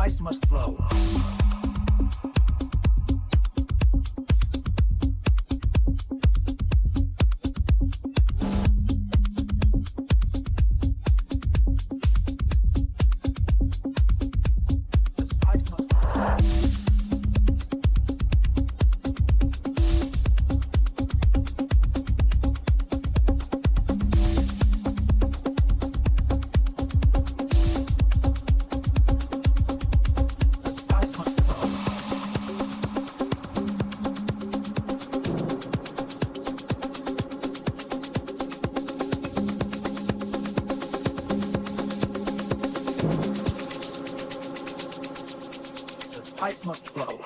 spice must flow. Spice must flow.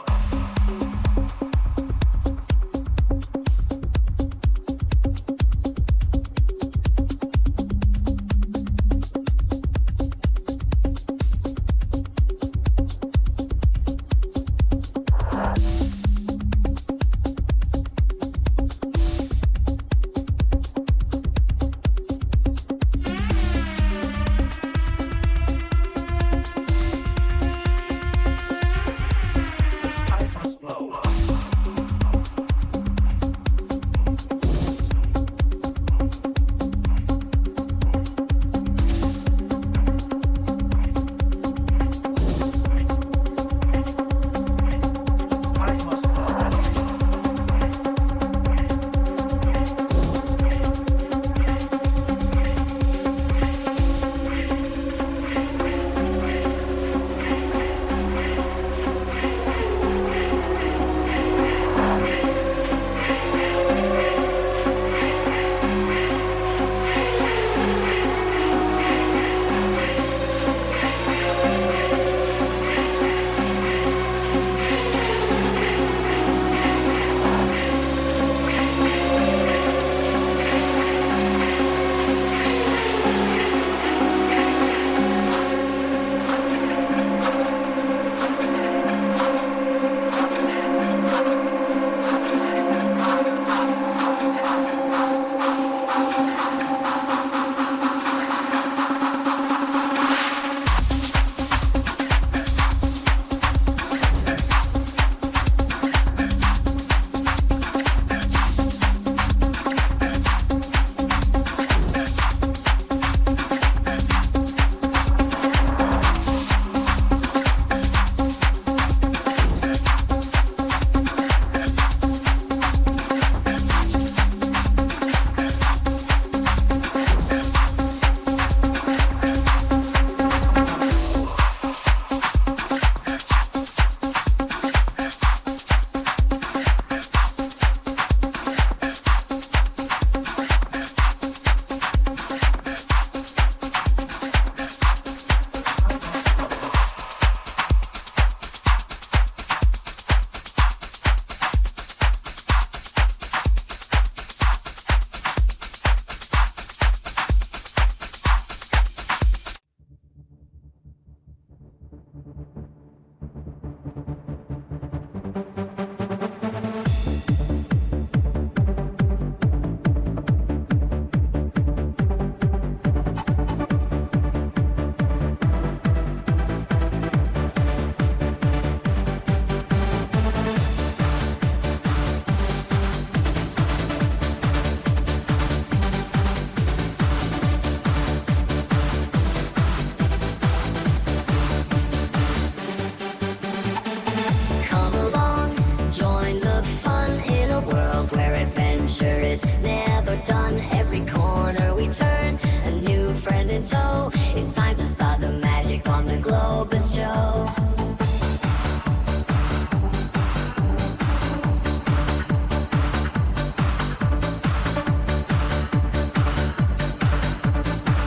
It's time to start the magic on the Globus show.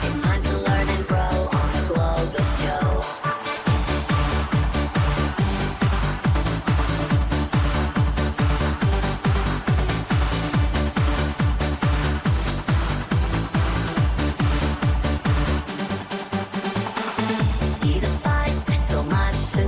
It's time to learn and grow on the Globus show. See the sights, so much to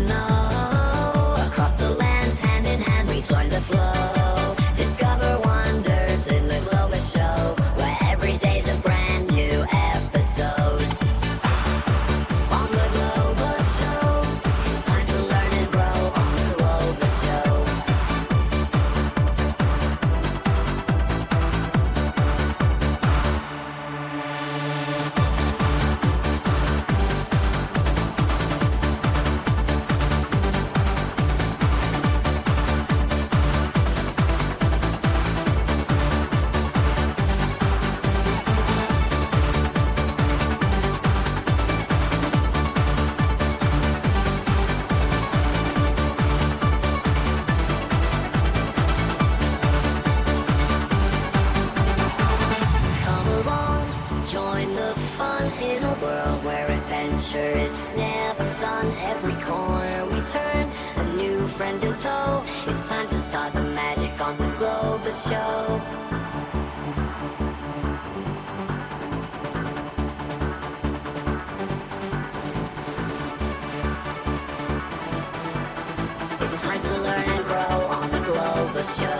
join the fun in a world where adventure is never done. Every corner we turn, a new friend in tow. It's time to start the magic on the Globus Show. It's time to learn and grow on the Globus Show.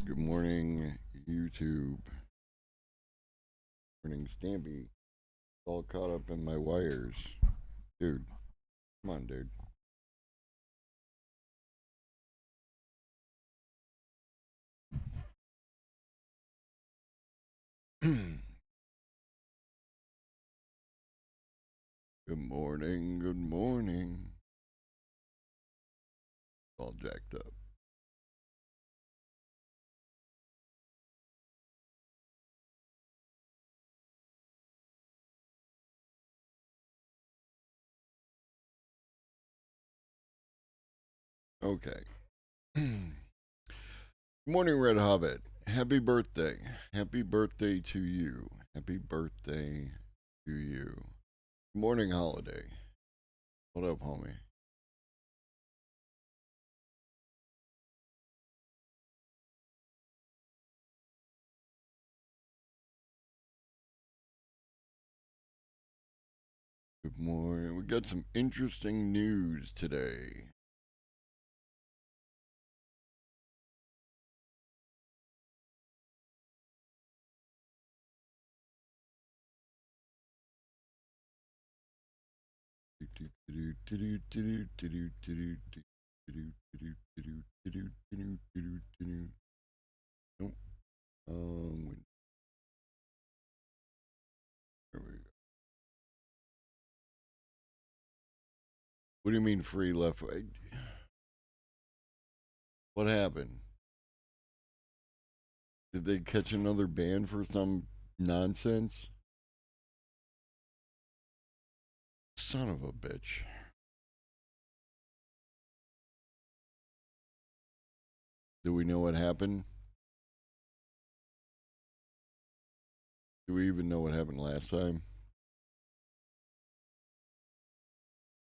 Good morning, YouTube. Morning, Stampy. All caught up in my wires. Dude, come on, dude. Good morning, good morning. All jacked up. Okay. Good morning, Red Hobbit. Happy birthday. Happy birthday to you. Happy birthday to you. Good morning, Holiday. What up, homie? Good morning. We got some interesting news today. Nope. There we go. What do you mean free left? What happened? Did they catch another band for some nonsense? Son of a bitch. Do we know what happened? Do we even know what happened last time?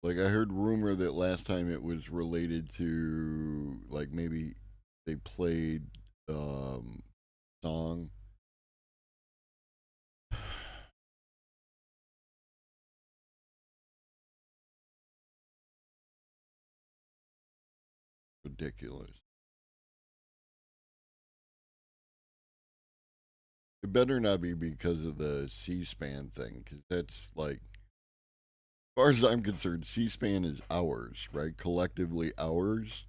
Like, I heard rumor that last time it was related to, like, maybe they played song. Ridiculous. It better not be because of the C-SPAN thing, because that's like, as far as I'm concerned, C-SPAN is ours, right? Collectively ours.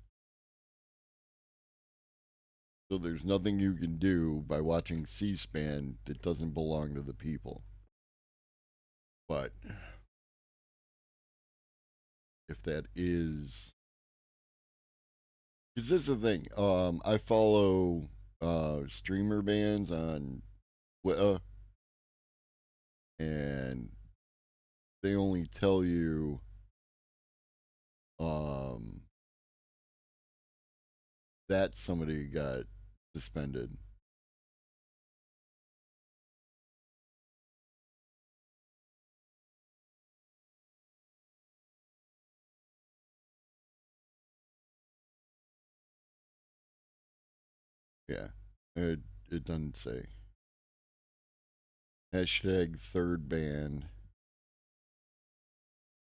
So there's nothing you can do by watching C-SPAN that doesn't belong to the people. But if that is, because this is the thing. I follow streamer bands on Twitter, and they only tell you that somebody got suspended. Yeah, it doesn't say. Hashtag third ban.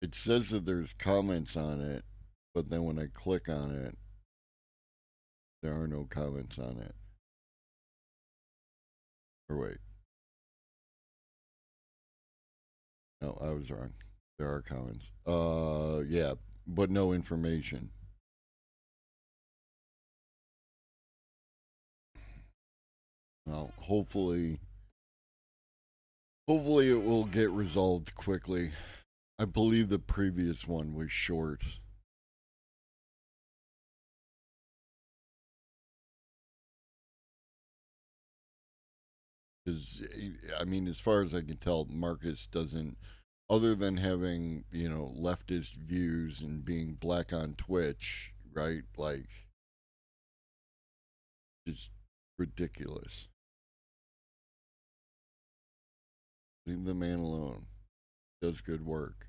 It says that there's comments on it, but then when I click on it, there are no comments on it. Or wait. No, I was wrong. There are comments. Yeah, but no information. Well, hopefully it will get resolved quickly. I believe the previous one was short. Because, I mean, as far as I can tell, Marcus doesn't, other than having, leftist views and being black on Twitch, right? Like, just ridiculous. Leave the man alone. Does good work.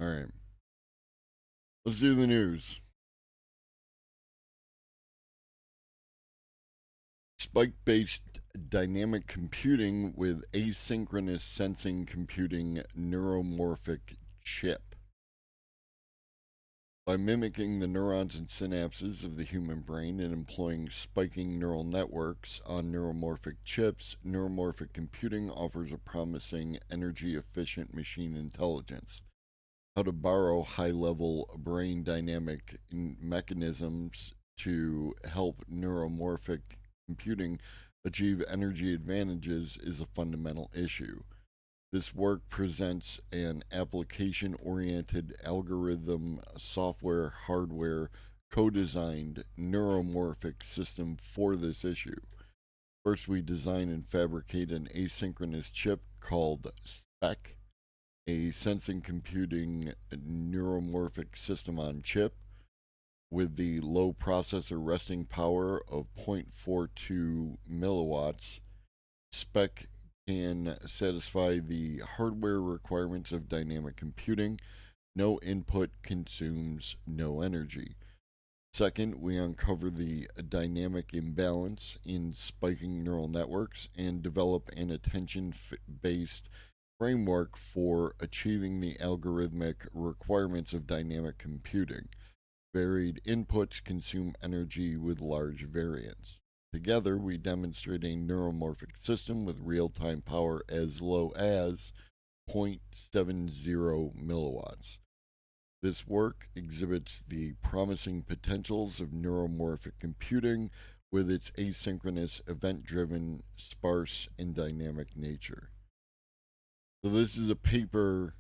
All right. Let's do the news. Spike based dynamic computing with asynchronous sensing computing neuromorphic chip. By mimicking the neurons and synapses of the human brain and employing spiking neural networks on neuromorphic chips, neuromorphic computing offers a promising energy efficient machine intelligence. How to borrow high level brain dynamic mechanisms to help neuromorphic computing achieve energy advantages is a fundamental issue. This work presents an application oriented algorithm, software, hardware, co designed neuromorphic system for this issue. First, we design and fabricate an asynchronous chip called SPEC, a sensing computing neuromorphic system on chip with the low processor resting power of 0.42 milliwatts. SPEC can satisfy the hardware requirements of dynamic computing. No input consumes no energy. Second, we uncover the dynamic imbalance in spiking neural networks and develop an attention based framework for achieving the algorithmic requirements of dynamic computing. Varied inputs consume energy with large variance. Together, we demonstrate a neuromorphic system with real time power as low as 0.70 milliwatts. This work exhibits the promising potentials of neuromorphic computing with its asynchronous, event driven, sparse, and dynamic nature. So, this is a paper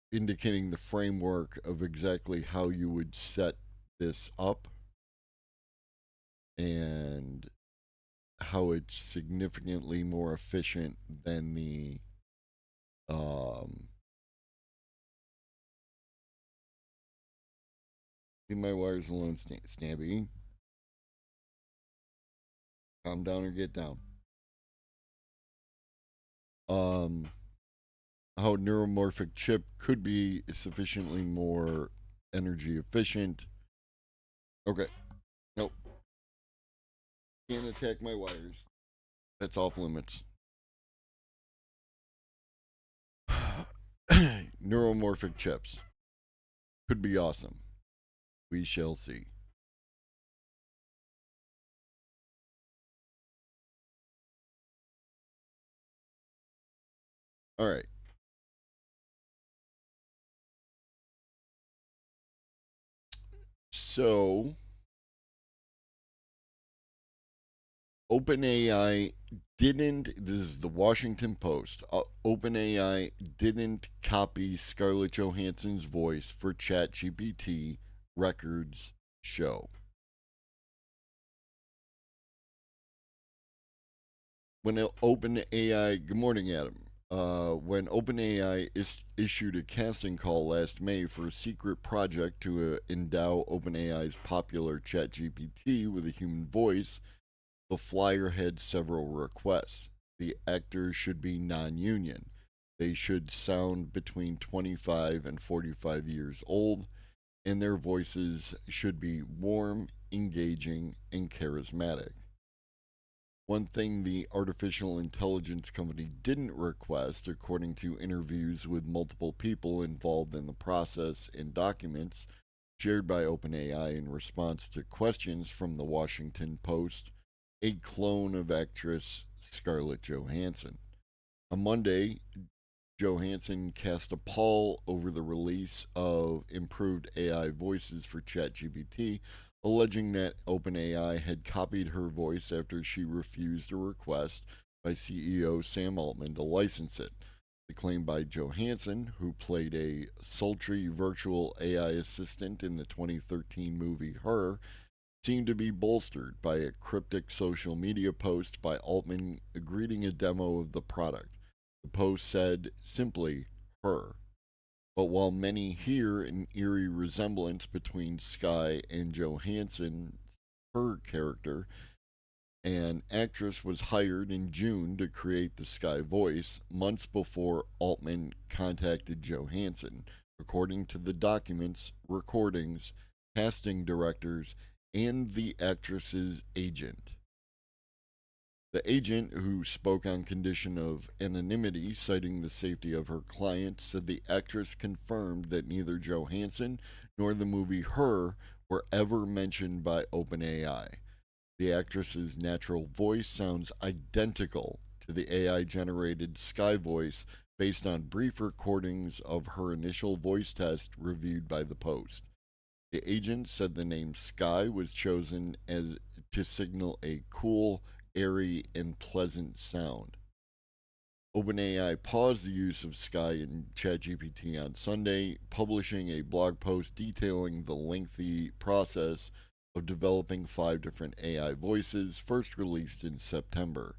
indicating the framework of exactly how you would set this up and how it's significantly more efficient than the leave my wires alone, Snabby. Calm down or get down. How neuromorphic chip could be sufficiently more energy efficient. Okay. Nope. Can't attack my wires. That's off limits. Neuromorphic chips could be awesome. We shall see. All right. So, OpenAI didn't, this is the Washington Post, OpenAI didn't copy Scarlett Johansson's voice for ChatGPT, records show. When OpenAI, good morning, Adam. When OpenAI issued a casting call last May for a secret project to endow OpenAI's popular ChatGPT with a human voice, the flyer had several requests. The actor should be non union. They should sound between 25 and 45 years old, and their voices should be warm, engaging, and charismatic. One thing the artificial intelligence company didn't request, according to interviews with multiple people involved in the process and documents shared by OpenAI in response to questions from the Washington Post, a clone of actress Scarlett Johansson. On Monday, Johansson cast a pall over the release of improved AI voices for ChatGPT, alleging that OpenAI had copied her voice after she refused a request by CEO Sam Altman to license it. The claim by Johansson, who played a sultry virtual AI assistant in the 2013 movie Her, seemed to be bolstered by a cryptic social media post by Altman greeting a demo of the product. The post said simply, her. But while many hear an eerie resemblance between Sky and Johansson's her character, an actress was hired in June to create the Sky voice months before Altman contacted Johansson, according to the documents, recordings, casting directors, and the actress's agent. The agent, who spoke on condition of anonymity, citing the safety of her client, said the actress confirmed that neither Johansson nor the movie Her were ever mentioned by OpenAI. The actress's natural voice sounds identical to the AI generated Sky voice based on brief recordings of her initial voice test reviewed by the Post. The agent said the name Sky was chosen as to signal a cool, airy, and pleasant sound. OpenAI paused the use of Sky in ChatGPT on Sunday, publishing a blog post detailing the lengthy process of developing 5 different AI voices, first released in September.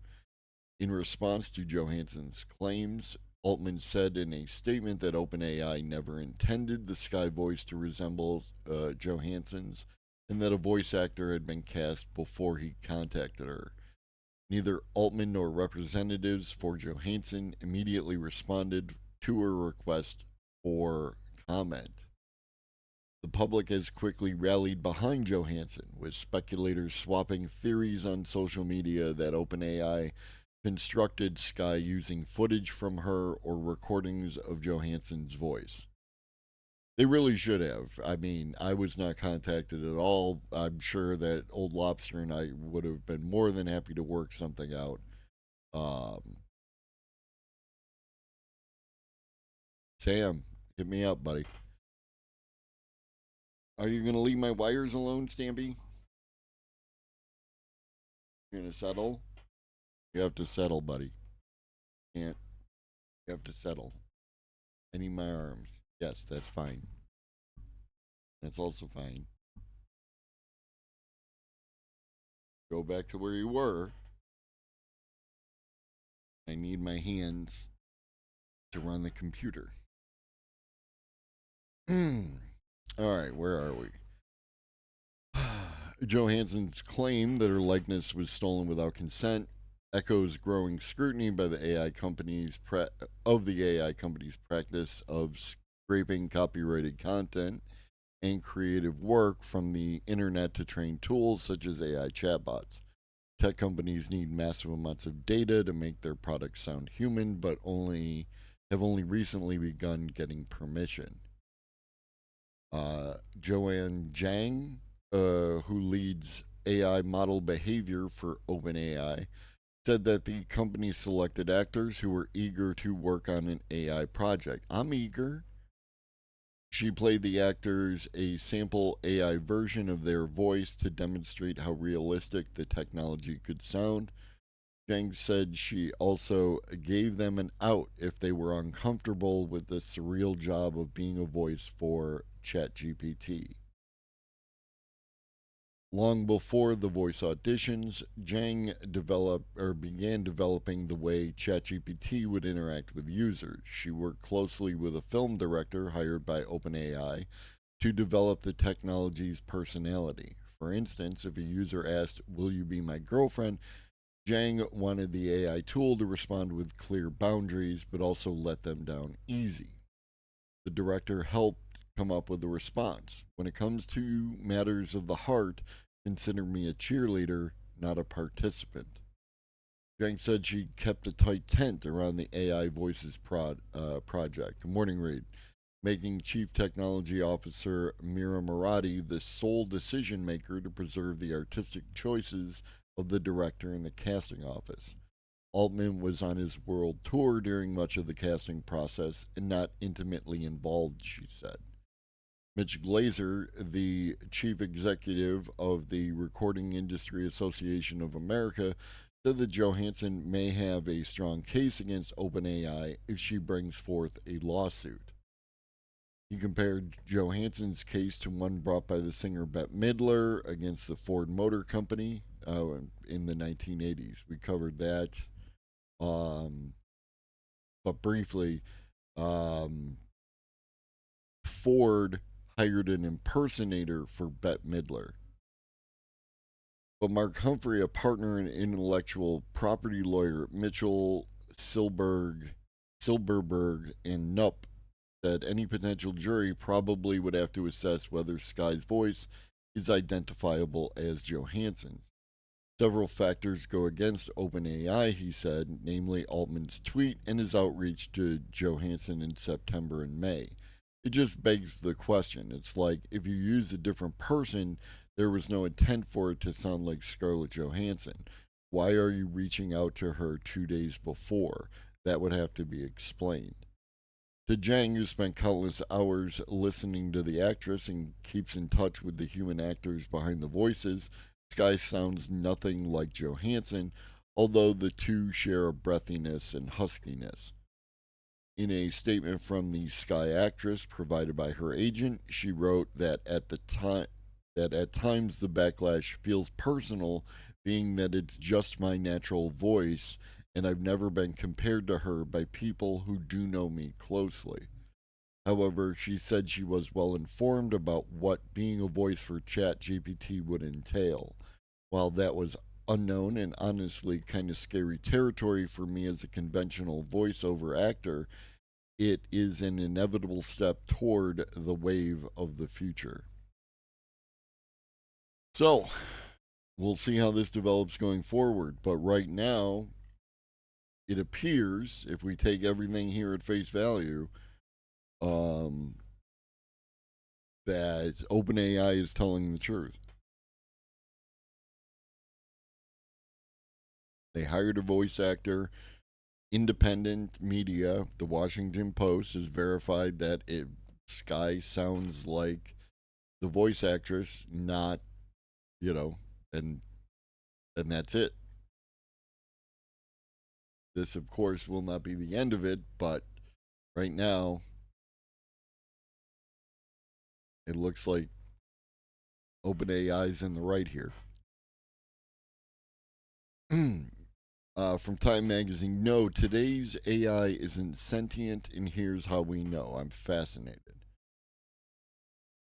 In response to Johansson's claims, Altman said in a statement that OpenAI never intended the Sky voice to resemble Johansson's, and that a voice actor had been cast before he contacted her. Neither Altman nor representatives for Johansson immediately responded to her request for comment. The public has quickly rallied behind Johansson, with speculators swapping theories on social media that OpenAI constructed Sky using footage from her or recordings of Johansson's voice. They really should have. I mean, I was not contacted at all. I'm sure that Old Lobster and I would have been more than happy to work something out. Sam, hit me up, buddy. Are you going to leave my wires alone, Stampy? You're going to settle? You have to settle, buddy. Can't. You have to settle. I need my arms. Yes, that's fine. That's also fine. Go back to where you were. I need my hands to run the computer. All right, where are we? Johansson's claim that her likeness was stolen without consent echoes growing scrutiny by the AI company's AI company's practice of scraping copyrighted content and creative work from the internet to train tools such as AI chatbots. Tech companies need massive amounts of data to make their products sound human, but only recently begun getting permission. Joanne Zhang, who leads AI model behavior for OpenAI, said that the company selected actors who were eager to work on an AI project. I'm eager. She played the actors a sample AI version of their voice to demonstrate how realistic the technology could sound. Zhang said she also gave them an out if they were uncomfortable with the surreal job of being a voice for ChatGPT. Long before the voice auditions, Zhang began developing the way ChatGPT would interact with users. She worked closely with a film director hired by OpenAI to develop the technology's personality. For instance, if a user asked, "Will you be my girlfriend?" Zhang wanted the AI tool to respond with clear boundaries, but also let them down easy. The director helped come up with a response. When it comes to matters of the heart, consider me a cheerleader, not a participant. Zhang said she kept a tight tent around the AI Voices project. Good morning, Reed. Making Chief Technology Officer Mira Murati the sole decision maker to preserve the artistic choices of the director and the casting office. Altman was on his world tour during much of the casting process and not intimately involved, she said. Mitch Glazer, the chief executive of the Recording Industry Association of America, said that Johansson may have a strong case against OpenAI if she brings forth a lawsuit. He compared Johansson's case to one brought by the singer Bette Midler against the Ford Motor Company in the 1980s. We covered that. But briefly, Ford hired an impersonator for Bette Midler. But Mark Humphrey, a partner and intellectual property lawyer at Mitchell, Silberberg, and Knupp, said any potential jury probably would have to assess whether Sky's voice is identifiable as Johansson's. Several factors go against OpenAI, he said, namely Altman's tweet and his outreach to Johansson in September and May. It just begs the question. It's like if you use a different person, there was no intent for it to sound like Scarlett Johansson. Why are you reaching out to her 2 days before? That would have to be explained. To Zhang, who spent countless hours listening to the actress and keeps in touch with the human actors behind the voices, Sky sounds nothing like Johansson, although the two share a breathiness and huskiness. In a statement from the Sky actress provided by her agent, she wrote that at times the backlash feels personal, being that it's just my natural voice, and I've never been compared to her by people who do know me closely. However, she said she was well informed about what being a voice for ChatGPT would entail. While that was unknown and honestly kind of scary territory for me as a conventional voiceover actor, it is an inevitable step toward the wave of the future. So, we'll see how this develops going forward. But right now, it appears, if we take everything here at face value, that OpenAI is telling the truth. They hired a voice actor. Independent media, the Washington Post, has verified that Sky sounds like the voice actress, not, and that's it. This, of course, will not be the end of it, but right now, it looks like OpenAI is in the right here. From Time Magazine, no, today's AI isn't sentient, and here's how we know. I'm fascinated.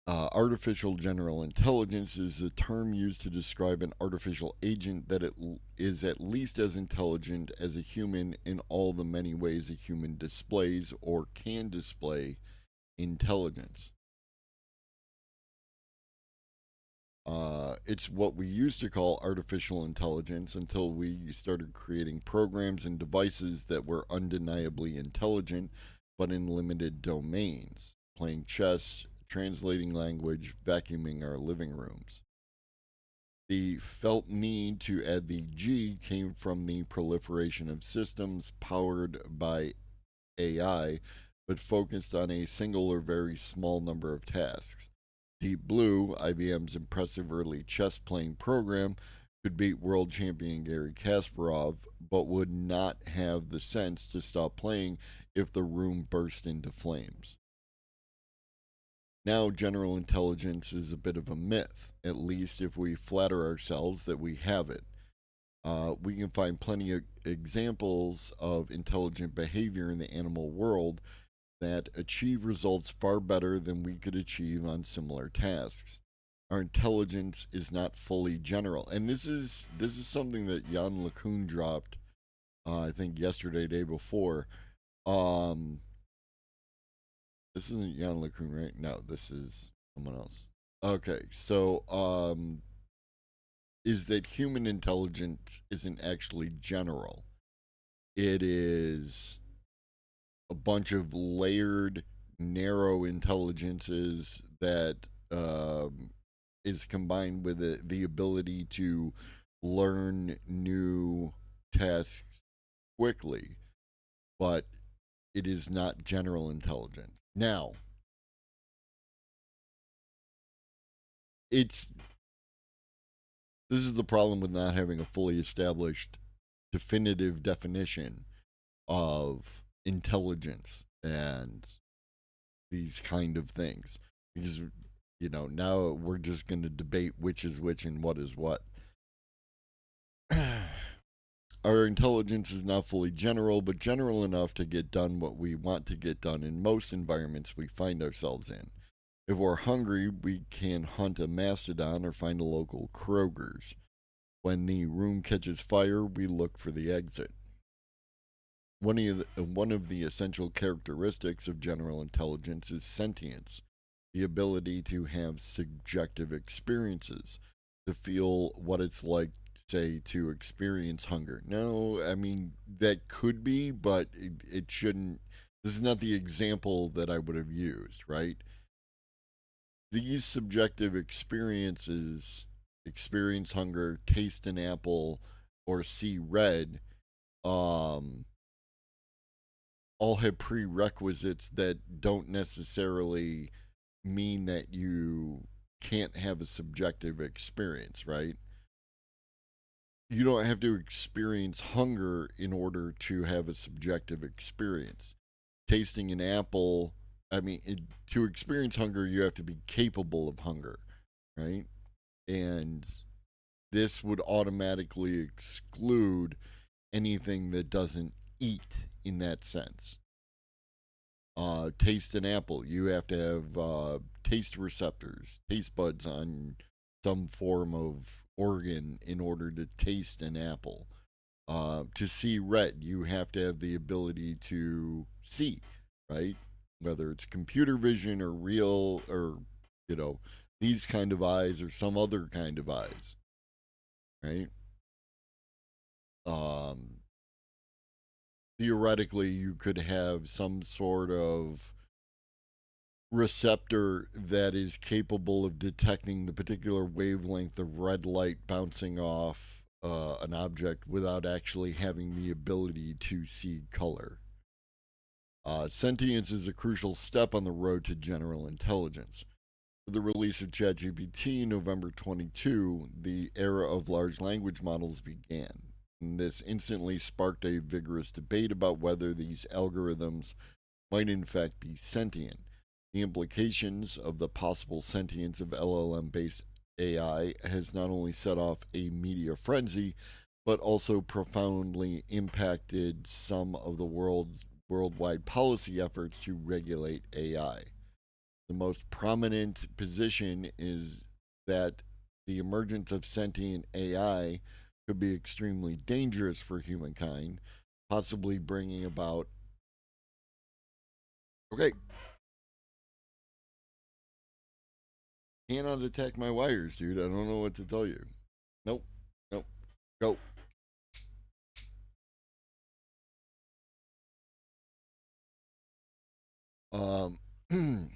Artificial general intelligence is a term used to describe an artificial agent that it is at least as intelligent as a human in all the many ways a human displays or can display intelligence. It's what we used to call artificial intelligence until we started creating programs and devices that were undeniably intelligent, but in limited domains, playing chess, translating language, vacuuming our living rooms. The felt need to add the G came from the proliferation of systems powered by AI, but focused on a single or very small number of tasks. Deep Blue, IBM's impressive early chess playing program, could beat world champion Garry Kasparov, but would not have the sense to stop playing if the room burst into flames. Now, general intelligence is a bit of a myth, at least if we flatter ourselves that we have it. We can find plenty of examples of intelligent behavior in the animal world that achieve results far better than we could achieve on similar tasks. our intelligence is not fully general. And this is something that Jan LeCun dropped, I think yesterday, day before. Um, this isn't Jan LeCun, right? No, this is someone else. Okay, so is that human intelligence isn't actually general. It is a bunch of layered, narrow intelligences that is combined with the ability to learn new tasks quickly, but it is not general intelligence. Now, it's this is the problem with not having a fully established definitive definition of intelligence and these kind of things, because now we're just going to debate which is which and what is what. Our intelligence is not fully general, but general enough to get done what we want to get done in most environments we find ourselves in. If we're hungry, we can hunt a mastodon or find a local Kroger's. When the room catches fire, we look for the exit. One of the essential characteristics of general intelligence is sentience, the ability to have subjective experiences, to feel what it's like, say, to experience hunger. No, I mean, that could be, but it shouldn't. This is not the example that I would have used, right? These subjective experiences, experience hunger, taste an apple, or see red, um, all have prerequisites that don't necessarily mean that you can't have a subjective experience, right? You don't have to experience hunger in order to have a subjective experience. Tasting an apple, I mean, to experience hunger, you have to be capable of hunger, right? And this would automatically exclude anything that doesn't eat in that sense. Taste an apple, you have to have taste receptors, taste buds on some form of organ in order to taste an apple. To see red, you have to have the ability to see, right? Whether it's computer vision or real or, you know, these kind of eyes or some other kind of eyes, right? Um, Theoretically, you could have some sort of receptor that is capable of detecting the particular wavelength of red light bouncing off an object without actually having the ability to see color. Sentience is a crucial step on the road to general intelligence. With the release of ChatGPT in November 22, the era of large language models began. And this instantly sparked a vigorous debate about whether these algorithms might in fact be sentient. The implications of the possible sentience of LLM based AI has not only set off a media frenzy, but also profoundly impacted some of the world's worldwide policy efforts to regulate AI. The most prominent position is that the emergence of sentient AI could be extremely dangerous for humankind, possibly bringing about. Okay, cannot attack my wires, dude. I don't know what to tell you. Nope. Nope. Go. Um, the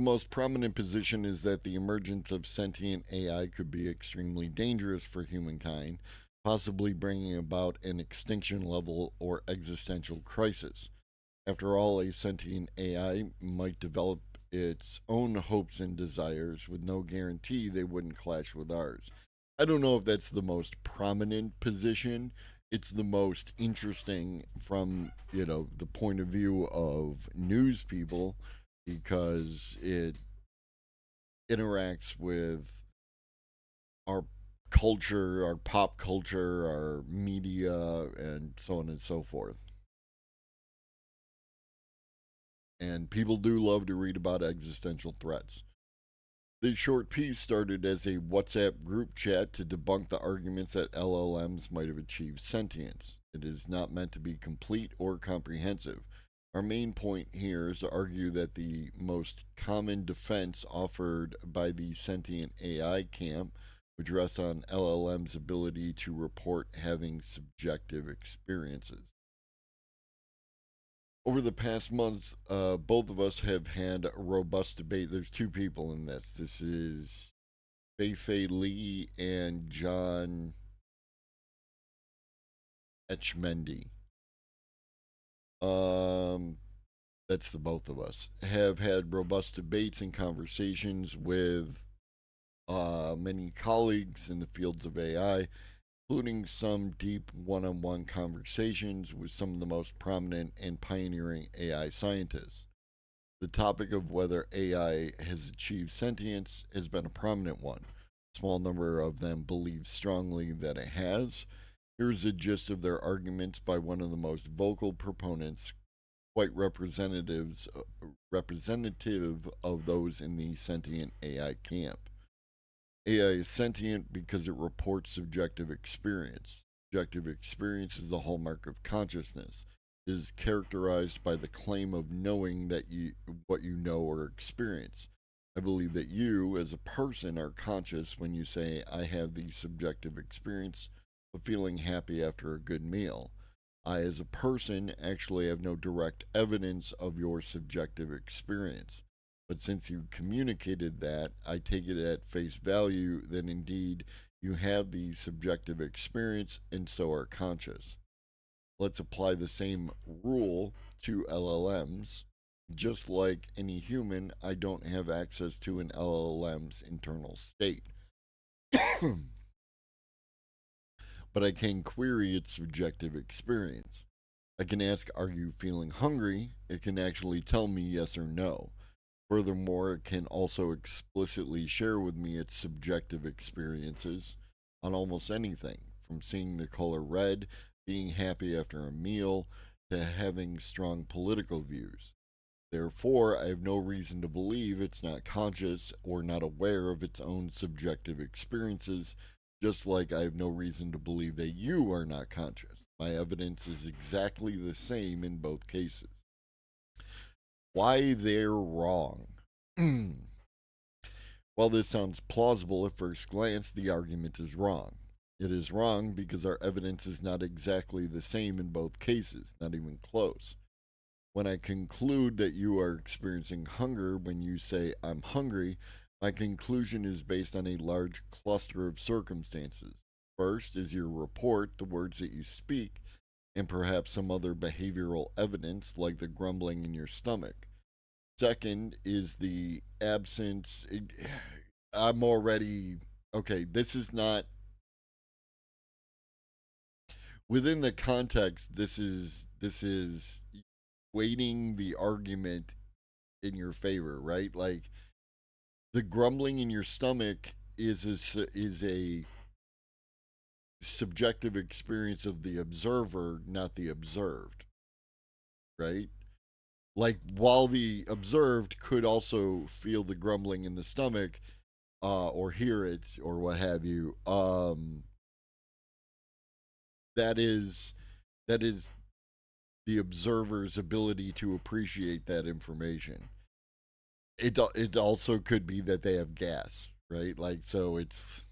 most prominent position is that the emergence of sentient AI could be extremely dangerous for humankind, possibly bringing about an extinction level or existential crisis. After all, a sentient AI might develop its own hopes and desires with no guarantee they wouldn't clash with ours. I don't know if that's the most prominent position. It's the most interesting from, the point of view of news people because it interacts with our culture, our pop culture, our media, and so on and so forth. And people do love to read about existential threats. The short piece started as a WhatsApp group chat to debunk the arguments that LLMs might have achieved sentience. It is not meant to be complete or comprehensive. Our main point here is to argue that the most common defense offered by the sentient AI camp, which rests on LLM's ability to report having subjective experiences. Over the past month, both of us have had a robust debate. There's two people in this. This is Fei Fei Lee and John Etchmendy. Um, that's the both of us have had robust debates and conversations with many colleagues in the fields of AI, including some deep one-on-one conversations with some of the most prominent and pioneering AI scientists. The topic of whether AI has achieved sentience has been a prominent one. A small number of them believe strongly that it has. Here's the gist of their arguments by one of the most vocal proponents, quite representative of those in the sentient AI camp. AI is sentient because it reports subjective experience. Subjective experience is the hallmark of consciousness. It is characterized by the claim of knowing that what you know or experience. I believe that you, as a person, are conscious when you say, I have the subjective experience of feeling happy after a good meal. I, as a person, actually have no direct evidence of your subjective experience. But since you communicated that, I take it at face value that indeed you have the subjective experience and so are conscious. Let's apply the same rule to LLMs. Just like any human, I don't have access to an LLM's internal state. But I can query its subjective experience. I can ask, are you feeling hungry? It can actually tell me yes or no. Furthermore, it can also explicitly share with me its subjective experiences on almost anything, from seeing the color red, being happy after a meal, to having strong political views. Therefore, I have no reason to believe it's not conscious or not aware of its own subjective experiences, just like I have no reason to believe that you are not conscious. My evidence is exactly the same in both cases. Why they're wrong. While this sounds plausible at first glance, the argument is wrong. It is wrong because our evidence is not exactly the same in both cases, not even close. When I conclude that you are experiencing hunger when you say, I'm hungry, my conclusion is based on a large cluster of circumstances. First is your report, the words that you speak, and perhaps some other behavioral evidence like the grumbling in your stomach. Second is the absence. I'm already okay. This is not within the context. This is weighting the argument in your favor, right? Like the grumbling in your stomach is a subjective experience of the observer, not the observed, right? Like while the observed could also feel the grumbling in the stomach, or hear it or what have you, that is that is the observer's ability to appreciate that information. It also could be that they have gas, right? Like so it's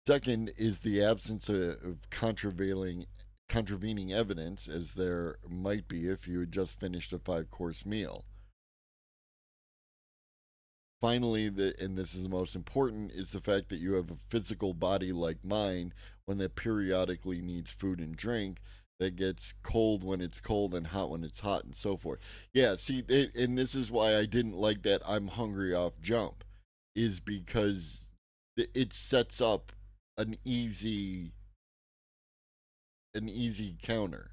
second is the absence of contravening evidence, as there might be if you had just finished a 5-course meal. Finally, and this is the most important, is the fact that you have a physical body like mine, one that periodically needs food and drink, that gets cold when it's cold and hot when it's hot, and so forth. Yeah, see, and this is why I didn't like that I'm hungry off jump, is because it sets up an easy counter,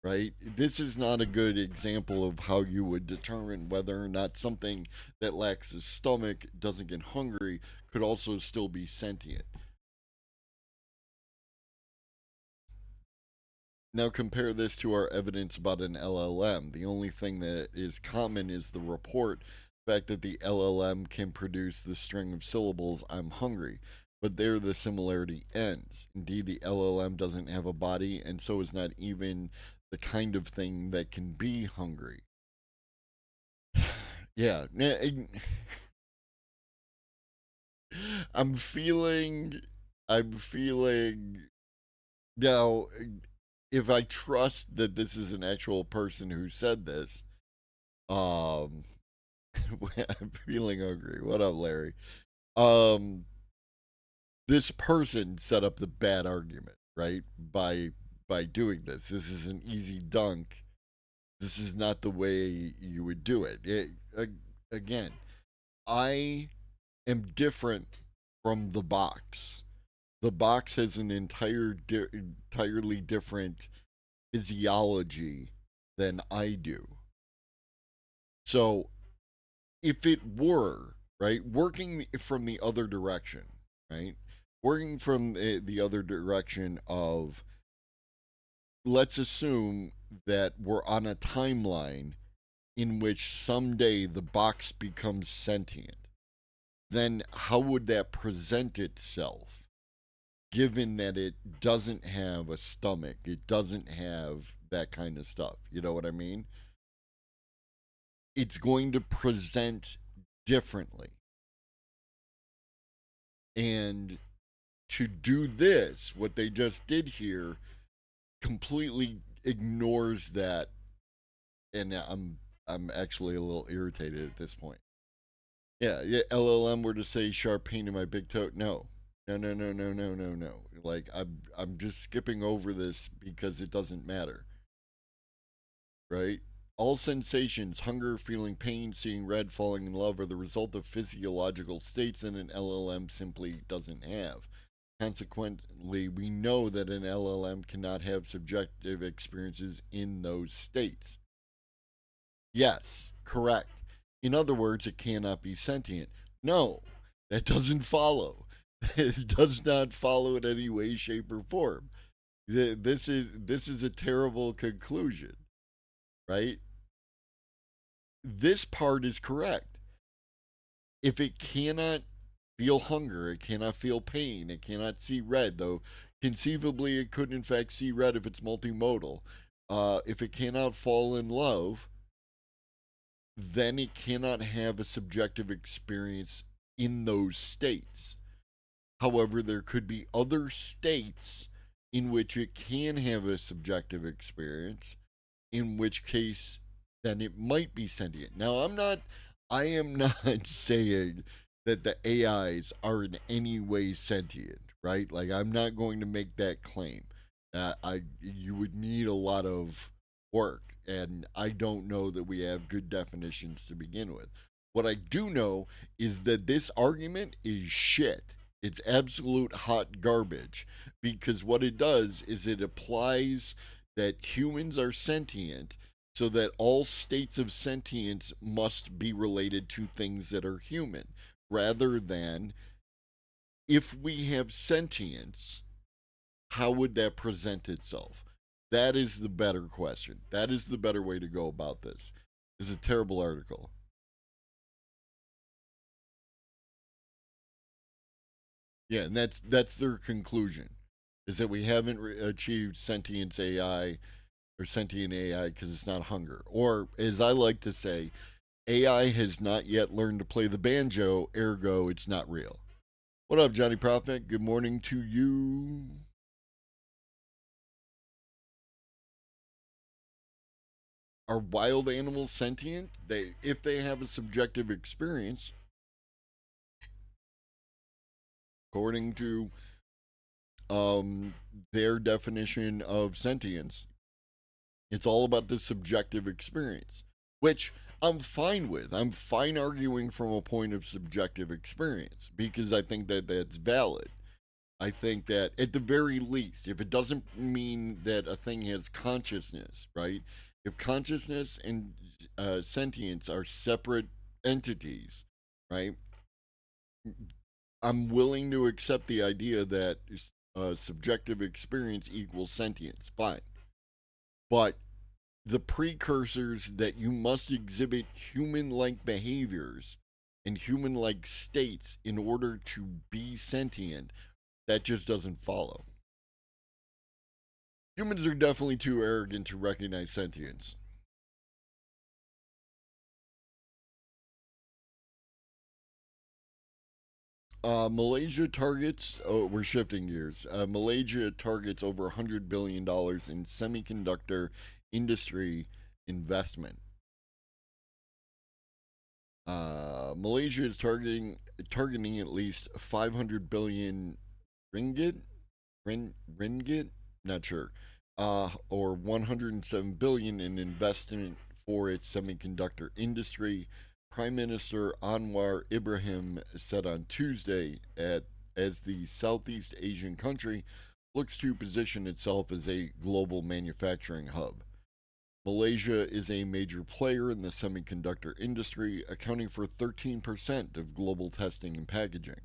right? This is not a good example of how you would determine whether or not something that lacks a stomach, doesn't get hungry, could also still be sentient. Now compare this to our evidence about an LLM. The only thing that is common is the report, the fact that the LLM can produce the string of syllables, I'm hungry. But there the similarity ends. Indeed, the LLM doesn't have a body, and so is not even the kind of thing that can be hungry. Yeah. I'm feeling I'm feeling now if I trust that this is an actual person who said this, um I'm feeling hungry. What up, Larry? Um this person set up the bad argument, right? By doing this. This is an easy dunk. This is not the way you would do it. Again, I am different from the box. The box has an entirely different physiology than I do. So if it were, right, working from the other direction, right, working from the other direction of, let's assume that we're on a timeline in which someday the box becomes sentient, then how would that present itself? Given that it doesn't have a stomach, it doesn't have that kind of stuff. You know what I mean? It's going to present differently. And to do this, what they just did here, completely ignores that. And I'm actually a little irritated at this point. Yeah, LLM were to say sharp pain in my big toe. No. No. Like I'm just skipping over this because it doesn't matter. Right? All sensations, hunger, feeling pain, seeing red, falling in love, are the result of physiological states that an LLM simply doesn't have. Consequently, we know that an LLM cannot have subjective experiences in those states. Yes, correct. In other words, it cannot be sentient. No, that doesn't follow. It does not follow in any way, shape, or form. This is a terrible conclusion, right? This part is correct. If it cannot feel hunger, it cannot feel pain, it cannot see red, though conceivably it could in fact see red if it's multimodal. If it cannot fall in love, then it cannot have a subjective experience in those states. However, there could be other states in which it can have a subjective experience, in which case then it might be sentient. Now, I am not saying that the AIs are in any way sentient, right? Like I'm not going to make that claim. You would need a lot of work, and I don't know that we have good definitions to begin with. What I do know is that this argument is shit. It's absolute hot garbage because what it does is it applies that humans are sentient so that all states of sentience must be related to things that are human rather than if we have sentience, how would that present itself? That is the better question. That is the better way to go about this. It's a terrible article. Yeah, and that's their conclusion is that we haven't achieved sentience AI or sentient AI because it's not hunger. Or as I like to say, AI has not yet learned to play the banjo, ergo it's not real. What up, Johnny Prophet? Good morning to you. Are wild animals sentient? If they have a subjective experience, according to um, their definition of sentience, it's all about the subjective experience, which I'm fine with. I'm fine arguing from a point of subjective experience because I think that that's valid. I think that at the very least, if it doesn't mean that a thing has consciousness, right? If consciousness and sentience are separate entities, right? I'm willing to accept the idea that subjective experience equals sentience. Fine. but the precursors that you must exhibit human like behaviors and human like states in order to be sentient, that just doesn't follow. Humans are definitely too arrogant to recognize sentience. Malaysia targets, oh, we're shifting gears. Malaysia targets over $100 billion in semiconductor industry investment. Malaysia is targeting at least 500 billion ringgit, ringgit, not sure, or 107 billion in investment for its semiconductor industry. Prime Minister Anwar Ibrahim said on Tuesday as the Southeast Asian country looks to position itself as a global manufacturing hub. Malaysia is a major player in the semiconductor industry, accounting for 13% of global testing and packaging.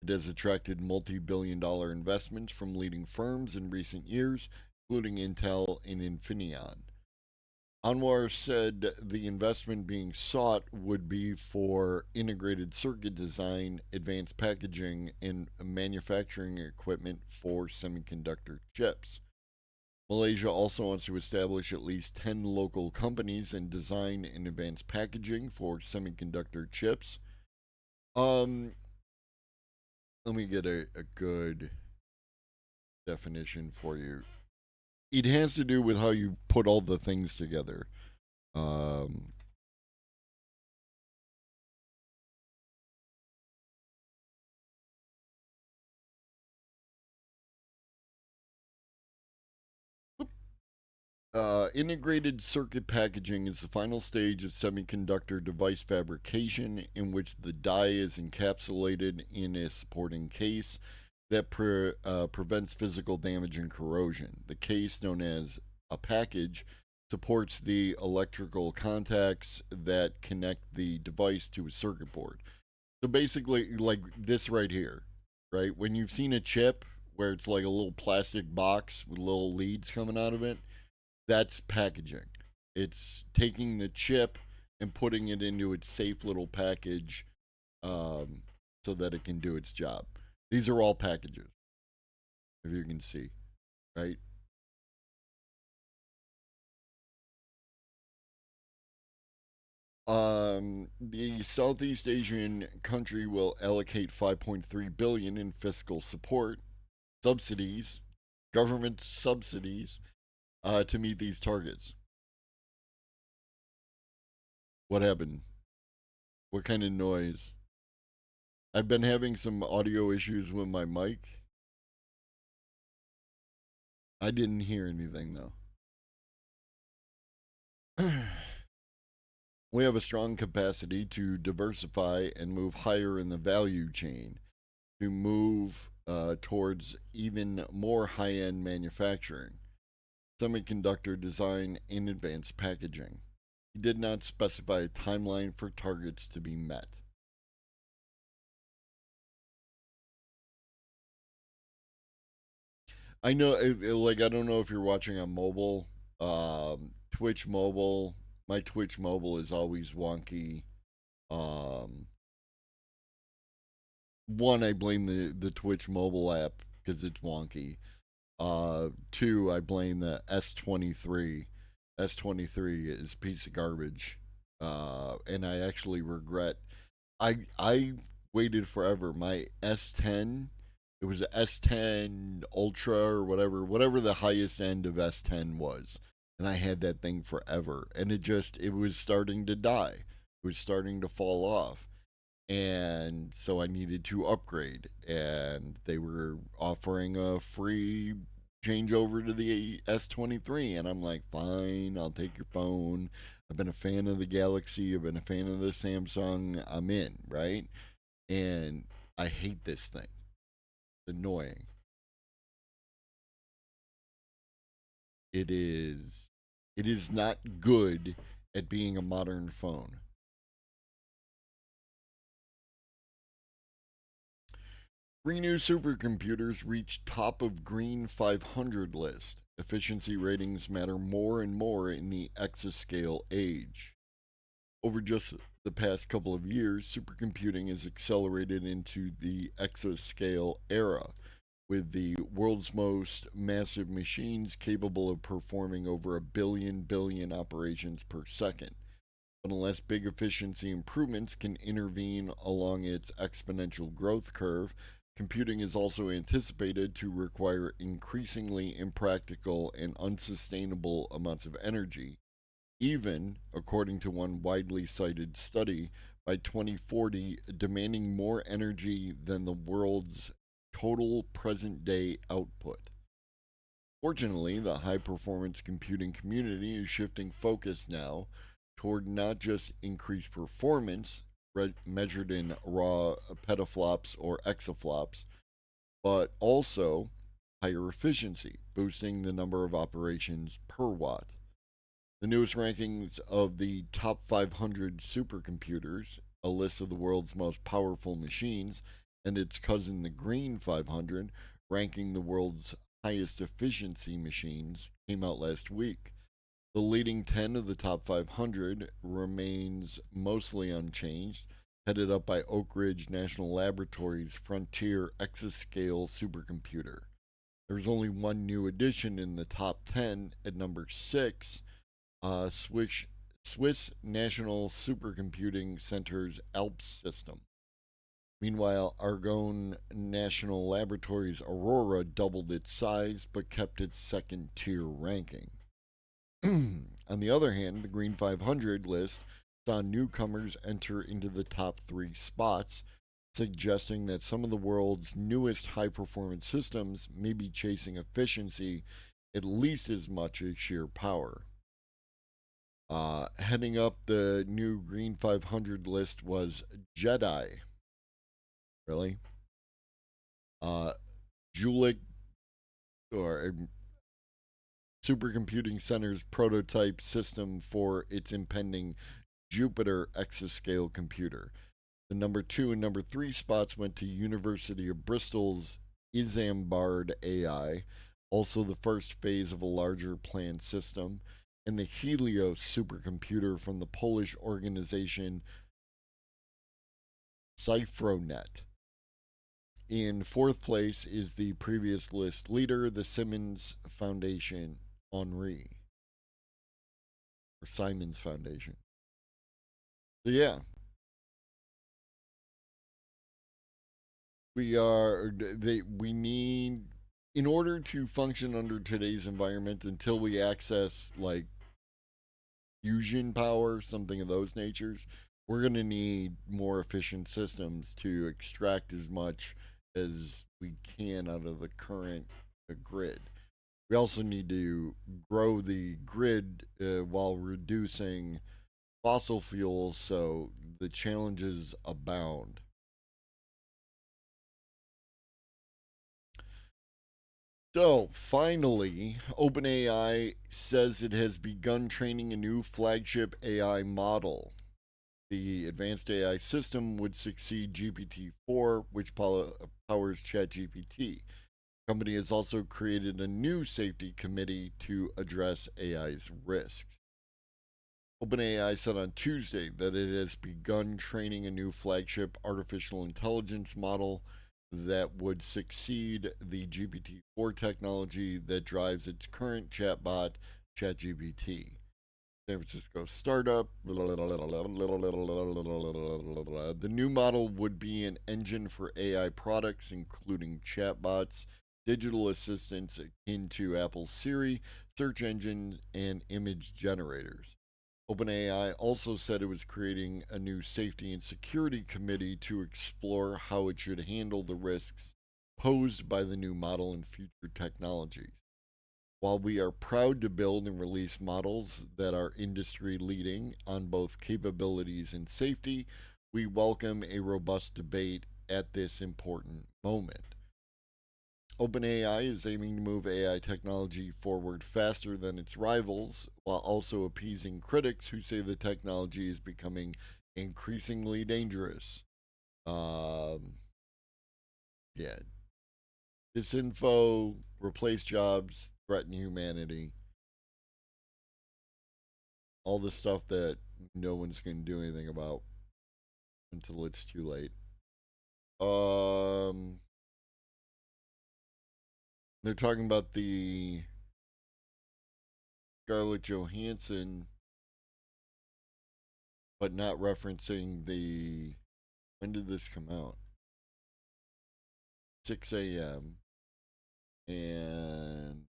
It has attracted multi billion-dollar investments from leading firms in recent years, including Intel and Infineon. Anwar said the investment being sought would be for integrated circuit design, advanced packaging, and manufacturing equipment for semiconductor chips. Malaysia also wants to establish at least 10 local companies in design and advanced packaging for semiconductor chips. Um, Let me get a good definition for you. It has to do with how you put all the things together. Um, Integrated circuit packaging is the final stage of semiconductor device fabrication in which the die is encapsulated in a supporting case that prevents physical damage and corrosion. The case, known as a package, supports the electrical contacts that connect the device to a circuit board. So basically, like this right here, right? When you've seen a chip where it's like a little plastic box with little leads coming out of it, that's packaging. It's taking the chip and putting it into its safe little package um, so that it can do its job. These are all packages, if you can see, right? The Southeast Asian country will allocate 5.3 billion in fiscal support, subsidies, government subsidies, to meet these targets. What happened? What kind of noise? I've been having some audio issues with my mic. I didn't hear anything though. We have a strong capacity to diversify and move higher in the value chain, to move towards even more high end manufacturing, semiconductor design, and advanced packaging. He did not specify a timeline for targets to be met. I know, like, I don't know if you're watching on mobile, Twitch mobile. My Twitch mobile is always wonky. Um, One, I blame the Twitch mobile app because it's wonky. Two, I blame the S23. S23 is a piece of garbage. And I actually regret. I waited forever. My S10, it was a S10 Ultra or whatever the highest end of S10 was, and I had that thing forever, and it was starting to die. It was starting to fall off, and so I needed to upgrade, and they were offering a free changeover to the S23, and I'm like, fine, I'll take your phone. I've been a fan of the Galaxy. I've been a fan of the Samsung. I'm in, right? And I hate this thing. It's annoying. It is. It is not good at being a modern phone. Three new supercomputers reached top of Green 500 list efficiency ratings matter more and more in the exascale age. Over just the past couple of years, supercomputing has accelerated into the exascale era, with the world's most massive machines capable of performing over a billion operations per second. But unless big efficiency improvements can intervene along its exponential growth curve, computing is also anticipated to require increasingly impractical and unsustainable amounts of energy, even, according to one widely cited study, by 2040 demanding more energy than the world's total present day output. Fortunately, the high performance computing community is shifting focus now toward not just increased performance measured in raw petaflops or exaflops, but also higher efficiency, boosting the number of operations per watt. The newest rankings of the top 500 supercomputers, a list of the world's most powerful machines, and its cousin, the Green 500, ranking the world's highest efficiency machines, came out last week. The leading 10 of the top 500 remains mostly unchanged, headed up by Oak Ridge National Laboratory's Frontier Exascale supercomputer. There's only one new addition in the top 10 at number 6, Swiss National Supercomputing Center's ALPS system. Meanwhile, Argonne National Laboratory's Aurora doubled its size but kept its second tier ranking. On the other hand, the Green 500 list saw newcomers enter into the top 3 spots, suggesting that some of the world's newest high performance systems may be chasing efficiency at least as much as sheer power. Heading up the new Green 500 list was Jedi. Really? Julik, or Supercomputing Center's prototype system for its impending Jupiter exascale computer. The number 2 and number 3 spots went to University of Bristol's Isambard AI, also the first phase of a larger planned system, and the Helios supercomputer from the Polish organization Cyfronet. In fourth place is the previous list leader, the Simmons Foundation Henri, or Simon's Foundation. So yeah, we need, in order to function under today's environment, until we access like fusion power, something of those natures, we're going to need more efficient systems to extract as much as we can out of the current grid. We also need to grow the grid while reducing fossil fuels, so the challenges abound. So, finally, OpenAI says it has begun training a new flagship AI model. The advanced AI system would succeed GPT-4, which powers ChatGPT. The company has also created a new safety committee to address AI's risks. OpenAI said on Tuesday that it has begun training a new flagship artificial intelligence model that would succeed the GPT-4 technology that drives its current chatbot, ChatGPT. San Francisco startup. The new model would be an engine for AI products, including chatbots, digital assistants akin to Apple's Siri, search engines, and image generators. OpenAI also said it was creating a new safety and security committee to explore how it should handle the risks posed by the new model and future technologies. While we are proud to build and release models that are industry leading on both capabilities and safety, we welcome a robust debate at this important moment. OpenAI is aiming to move AI technology forward faster than its rivals, while also appeasing critics who say the technology is becoming increasingly dangerous. Yeah. Disinfo, replace jobs, threaten humanity, all the stuff that no one's going to do anything about until it's too late. They're talking about the Scarlett Johansson, but not referencing the. When did this come out? 6 a.m. And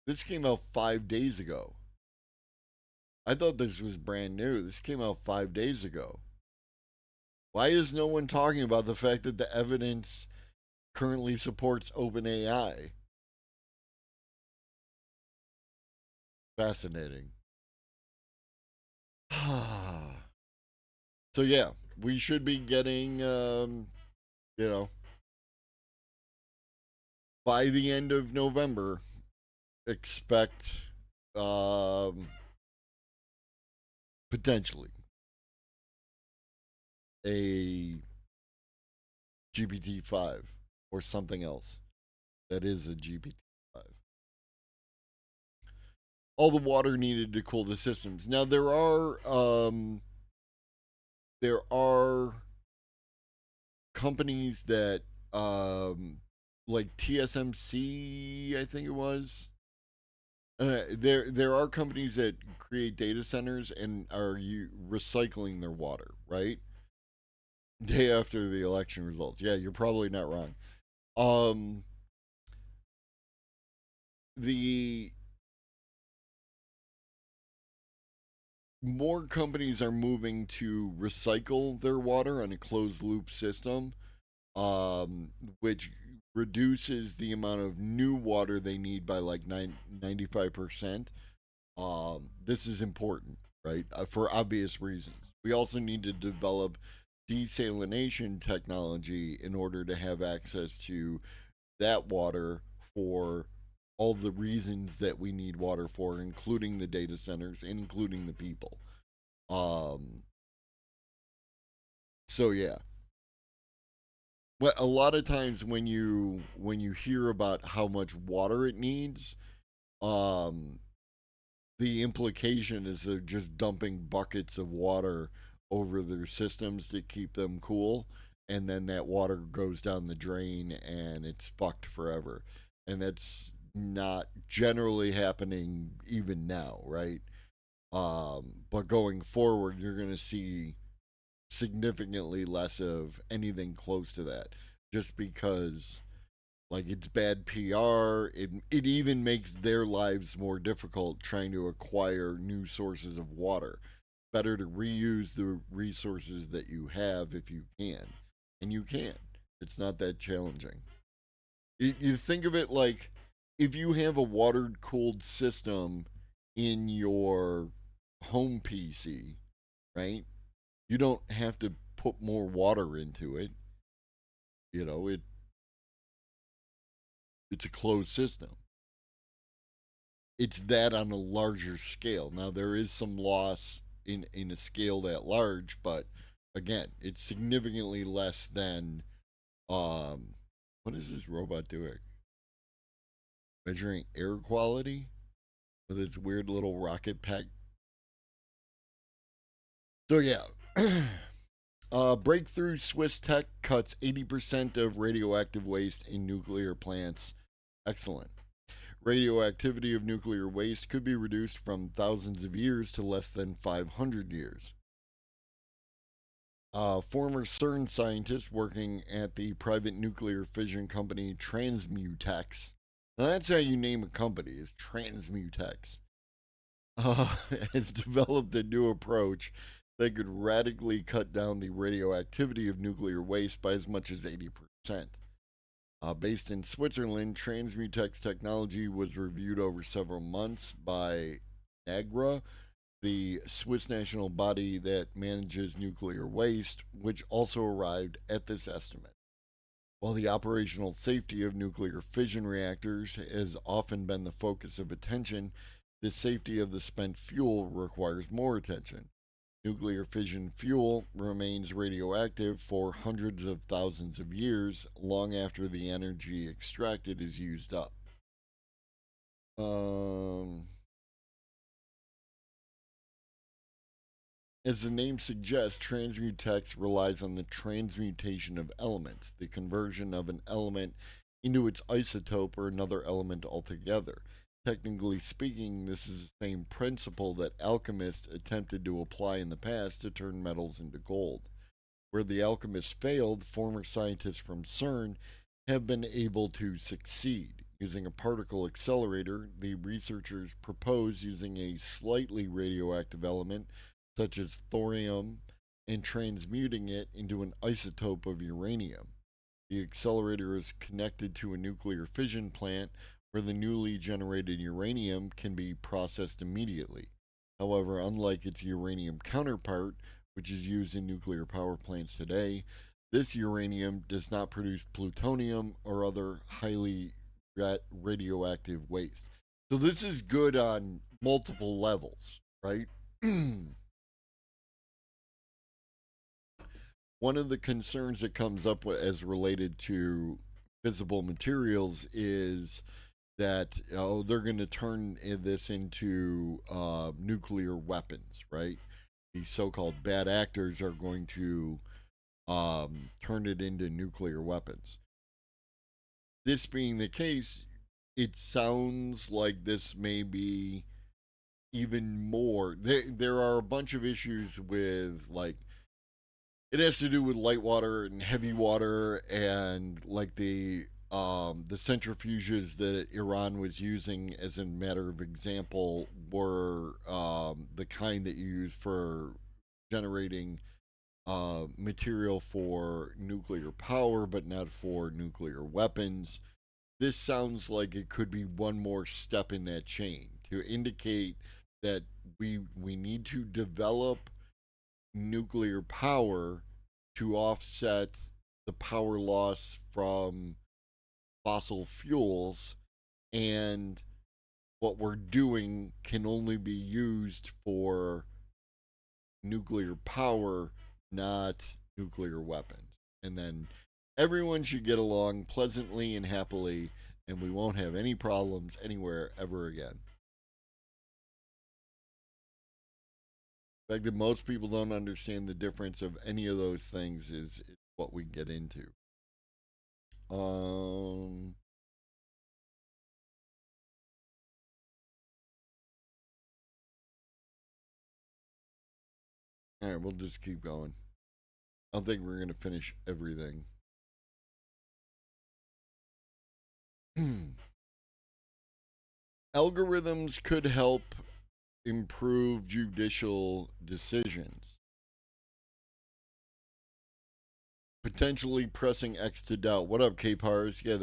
this came out 5 days ago. I thought this was brand new. This came out 5 days ago. Why is no one talking about the fact that the evidence currently supports OpenAI? Fascinating. So yeah, we should be getting, you know, by the end of November, expect potentially a GPT-5 or something else that is a GPT-5. All the water needed to cool the systems. Now there are companies that like TSMC, I think it was. There are companies that create data centers and are recycling their water, right? Day after the election results. Yeah, you're probably not wrong. Um, the more companies are moving to recycle their water on a closed loop system, which reduces the amount of new water they need by like 95%. This is important, right? For obvious reasons. We also need to develop desalination technology in order to have access to that water for all the reasons that we need water for, including the data centers, including the people. Um, so yeah. Well, a lot of times when you hear about how much water it needs, um, the implication is they're just dumping buckets of water over their systems to keep them cool, and then that water goes down the drain and it's fucked forever. And that's not generally happening even now, right? But going forward, you're going to see significantly less of anything close to that, just because like it's bad PR. It even makes their lives more difficult trying to acquire new sources of water. Better to reuse the resources that you have if you can, and you can. It's not that challenging. You think of it like if you have a water cooled system in your home PC, right? You don't have to put more water into it. It's a closed system. It's that on a larger scale. Now there is some loss in a scale that large, but again, it's significantly less than what is this robot doing? Measuring air quality with its weird little rocket pack. So yeah. Breakthrough Swiss tech cuts 80% of radioactive waste in nuclear plants. Excellent. Radioactivity of nuclear waste could be reduced from thousands of years to less than 500 years. Former CERN scientist working at the private nuclear fission company Transmutex. Now that's how you name a company, is Transmutex. Has developed a new approach that could radically cut down the radioactivity of nuclear waste by as much as 80%. Based in Switzerland, Transmutex technology was reviewed over several months by NAGRA, the Swiss national body that manages nuclear waste, which also arrived at this estimate. While the operational safety of nuclear fission reactors has often been the focus of attention, the safety of the spent fuel requires more attention. Nuclear fission fuel remains radioactive for hundreds of thousands of years, long after the energy extracted is used up. Um, As the name suggests, transmutex relies on the transmutation of elements, the conversion of an element into its isotope or another element altogether. Technically speaking, this is the same principle that alchemists attempted to apply in the past to turn metals into gold. Where the alchemists failed, former scientists from CERN have been able to succeed. Using a particle accelerator, the researchers propose using a slightly radioactive element, such as thorium, and transmuting it into an isotope of uranium. The accelerator is connected to a nuclear fission plant where the newly generated uranium can be processed immediately. However, unlike its uranium counterpart, which is used in nuclear power plants today, this uranium does not produce plutonium or other highly radioactive waste. So this is good on multiple levels, right? One of the concerns that comes up as related to visible materials is that they're going to turn this into nuclear weapons, right? These so-called bad actors are going to turn it into nuclear weapons. This being the case, it sounds like this may be even more. There are a bunch of issues with, like, it has to do with light water and heavy water, and like the centrifuges that Iran was using, as a matter of example, were the kind that you use for generating material for nuclear power, but not for nuclear weapons. This sounds like it could be one more step in that chain to indicate that we need to develop nuclear power to offset the power loss from fossil fuels, and what we're doing can only be used for nuclear power, not nuclear weapons. And then everyone should get along pleasantly and happily, and we won't have any problems anywhere ever again. The fact that most people don't understand the difference of any of those things is what we get into. Um, all right, we'll just keep going. I don't think we're going to finish everything. Algorithms could help improve judicial decisions, potentially pressing X to doubt. What up, K-Pars? Yeah,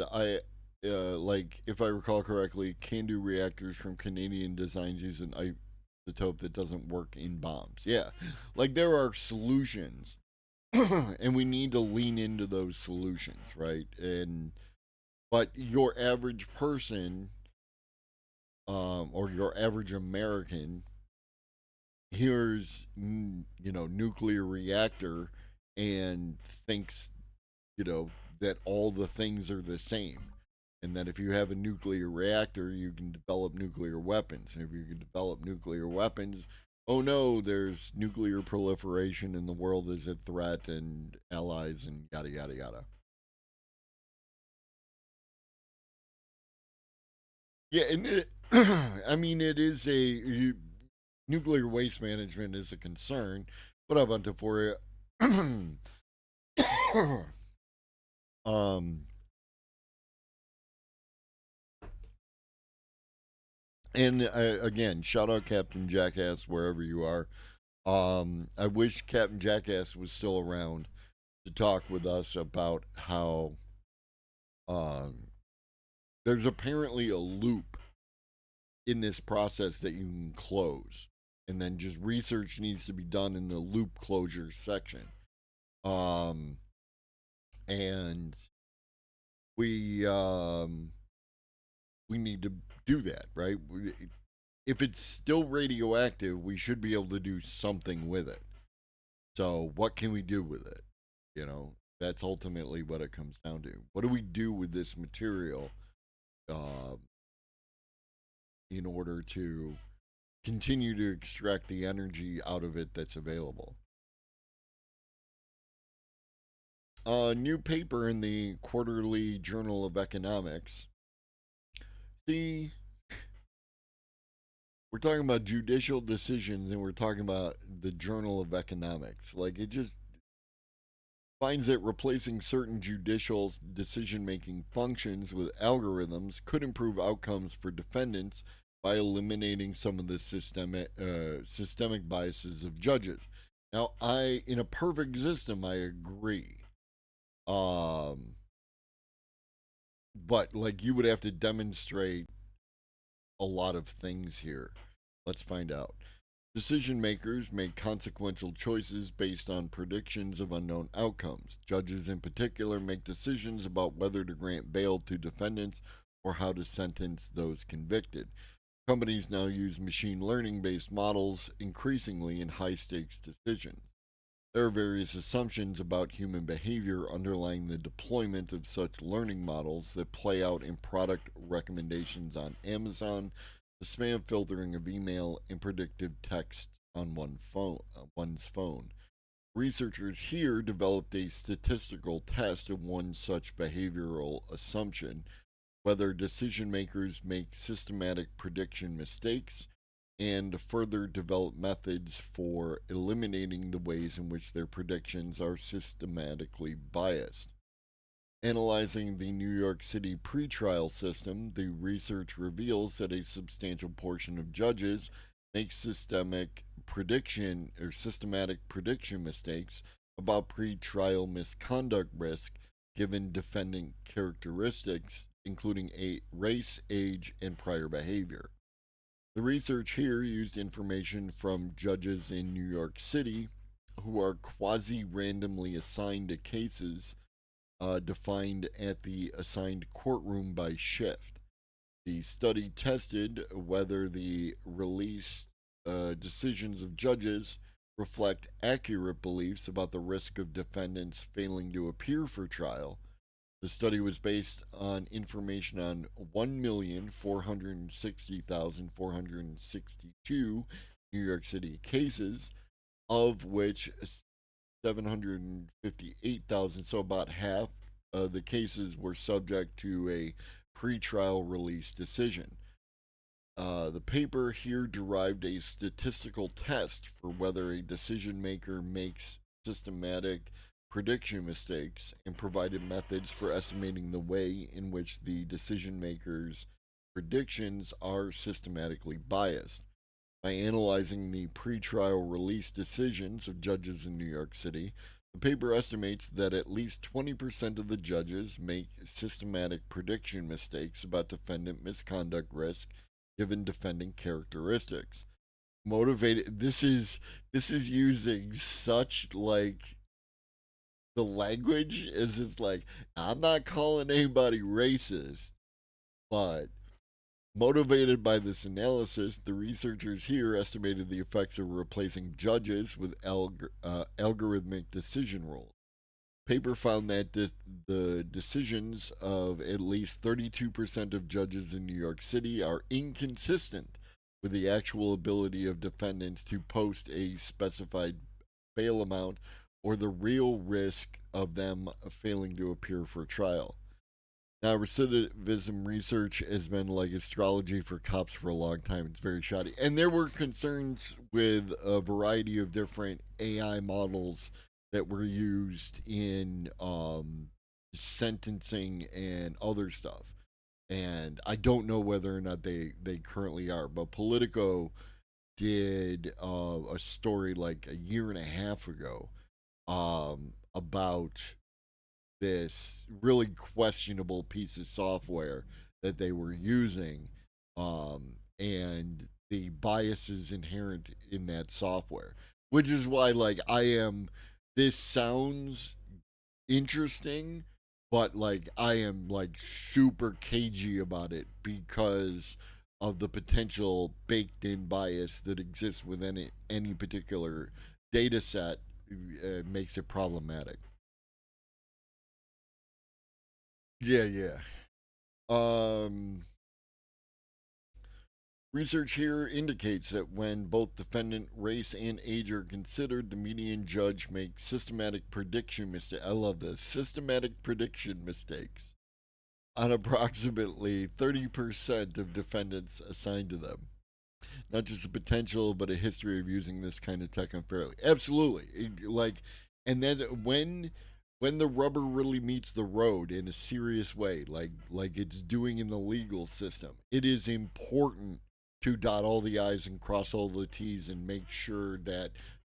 like, if I recall correctly, can-do reactors from Canadian designs use an isotope that doesn't work in bombs. Yeah, like, there are solutions, and we need to lean into those solutions, right? But your average person, or your average American, hears nuclear reactor and thinks that all the things are the same, and that if you have a nuclear reactor you can develop nuclear weapons, and if you can develop nuclear weapons, oh no, there's nuclear proliferation and the world is a threat and allies and yada yada yada. Yeah, and I mean, it is nuclear waste management is a concern. What up, Antiforia? um, and again, shout out Captain Jackass wherever you are. I wish Captain Jackass was still around to talk with us about how um, there's apparently a loop in this process that you can close, and then just research needs to be done in the loop closure section. Um, and we need to do that, right? If it's still radioactive, we should be able to do something with it. So what can we do with it? You know, that's ultimately what it comes down to. What do we do with this material uh, in order to continue to extract the energy out of it that's available? A new paper in the Quarterly Journal of Economics. See, we're talking about judicial decisions and we're talking about the Journal of Economics. Like, it just finds that replacing certain judicial decision making functions with algorithms could improve outcomes for defendants by eliminating some of the systemic biases of judges. Now, in a perfect system, I agree. Um, but like you would have to demonstrate a lot of things here. Let's find out. Decision makers make consequential choices based on predictions of unknown outcomes. Judges, in particular, make decisions about whether to grant bail to defendants or how to sentence those convicted. Companies now use machine learning based models increasingly in high stakes decisions. There are various assumptions about human behavior underlying the deployment of such learning models that play out in product recommendations on Amazon, the spam filtering of email, and predictive text on one's phone. Researchers here developed a statistical test of one such behavioral assumption, whether decision makers make systematic prediction mistakes, and further develop methods for eliminating the ways in which their predictions are systematically biased. Analyzing the New York City pretrial system, the research reveals that a substantial portion of judges make systematic prediction mistakes about pretrial misconduct risk given defendant characteristics, including race, age, and prior behavior. The research here used information from judges in New York City who are quasi randomly assigned to cases defined at the assigned courtroom by shift. The study tested whether the released decisions of judges reflect accurate beliefs about the risk of defendants failing to appear for trial. The study was based on information on 1,460,462 New York City cases, of which 758,000, so about half of the cases, were subject to a pretrial release decision. The paper here derived a statistical test for whether a decision maker makes systematic prediction mistakes and provided methods for estimating the way in which the decision maker's predictions are systematically biased. By analyzing the pretrial release decisions of judges in New York City, the paper estimates that at least 20% of the judges make systematic prediction mistakes about defendant misconduct risk given defendant characteristics. Motivated this is using such like the language is just like I'm not calling anybody racist, but motivated by this analysis, the researchers here estimated the effects of replacing judges with algorithmic decision rules. Paper found that the decisions of at least 32% of judges in New York City are inconsistent with the actual ability of defendants to post a specified bail amount or the real risk of them failing to appear for trial. Now, recidivism research has been like astrology for cops for a long time. It's very shoddy. And there were concerns with a variety of different AI models that were used in sentencing and other stuff. And I don't know whether or not they currently are. But Politico did a story like a year and a half ago about this really questionable piece of software that they were using, and the biases inherent in that software, which is why like this sounds interesting, but like I am like super cagey about it because of the potential baked in bias that exists within any particular data set makes it problematic. Yeah, yeah. Um, Research here indicates that when both defendant race and age are considered, the median judge makes systematic prediction mistakes. I love this. Systematic prediction mistakes on approximately 30% of defendants assigned to them. Not just the potential, but a history of using this kind of tech unfairly. Absolutely. And then when the rubber really meets the road in a serious way, like it's doing in the legal system, it is important to dot all the I's and cross all the T's and make sure that